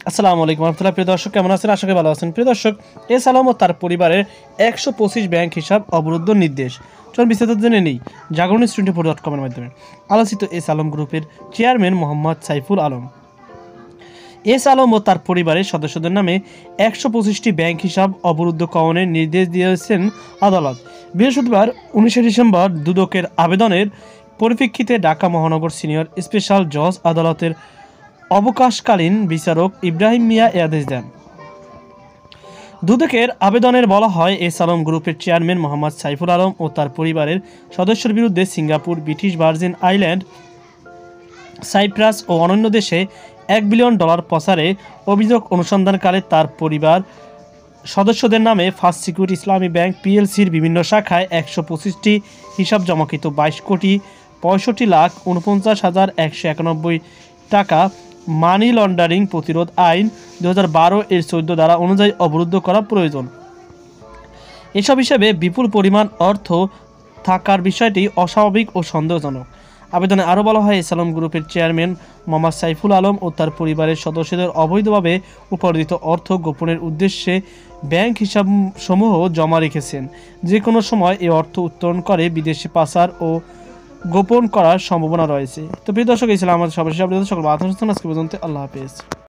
আসসালামু আলাইকুম রহমতুল্লাহ। প্রিয় দর্শক, কেমন আছেন? আশা করি ভালো আছেন। প্রিয় দর্শক, এস আলম ও তার পরিবারের 125 ব্যাংক হিসাব অবরুদ্ধ নির্দেশ। চলুন বিস্তারিত জেনে নেই জাগরণ টোয়েন্টি4.com এর মাধ্যমে। আলোচিত এস আলম গ্রুপের চেয়ারম্যান মোহাম্মদ সাইফুল আলম। এস আলম ও তার পরিবারের সদস্যদের নামে 125টি ব্যাংক হিসাব অবরুদ্ধকরণের নির্দেশ দিয়েছেন আদালত। বৃহস্পতিবার 19 ডিসেম্বর দুদকের আবেদনের পরিপ্রেক্ষিতে ঢাকা মহানগর সিনিয়র স্পেশাল জজ আদালতের অবকাশকালীন বিচারক ইব্রাহিম মিয়া এ আদেশ দেন। দুদকের আবেদনের বলা হয়, এস আলম গ্রুপের চেয়ারম্যান মোহাম্মদ সাইফুল আলম ও তার পরিবারের সদস্যের বিরুদ্ধে Singapore, British Virgin Island, Cyprus ও অন্যান্য দেশে $1 বিলিয়ন পাচারে অভিযোগ অনুসন্ধানকালে তার পরিবার সদস্যদের নামে ফার্স্ট সিকিউরিটি ইসলামী ব্যাংক পিএলসির বিভিন্ন শাখায় 125টি হিসাব জমাকৃত 22,65,49,191 টাকা মানি লন্ডারিং প্রতিরোধ আইন 2012 এর 14 ধারা অনুযায়ী অবরুদ্ধ করা প্রয়োজন। এসব হিসেবে বিপুল পরিমাণ অর্থ থাকার বিষয়টি অস্বাভাবিক ও সন্দেহজনক। আবেদনে আরও বলা হয়, এস আলম গ্রুপের চেয়ারম্যান মোহাম্মদ সাইফুল আলম ও তার পরিবারের সদস্যদের অবৈধভাবে উপার্জিত অর্থ গোপনের উদ্দেশ্যে ব্যাংক হিসাবসমূহ জমা রেখেছেন। যে কোনো সময় এই অর্থ উত্তোলন করে বিদেশে পাচার ও গোপন করার সম্ভাবনা রয়েছে। তো প্রিয় দর্শক, এই ছিল আমাদের সর্বশেষ আপডেট। সকল আজকে পর্যন্ত আল্লাহ হাফেজ।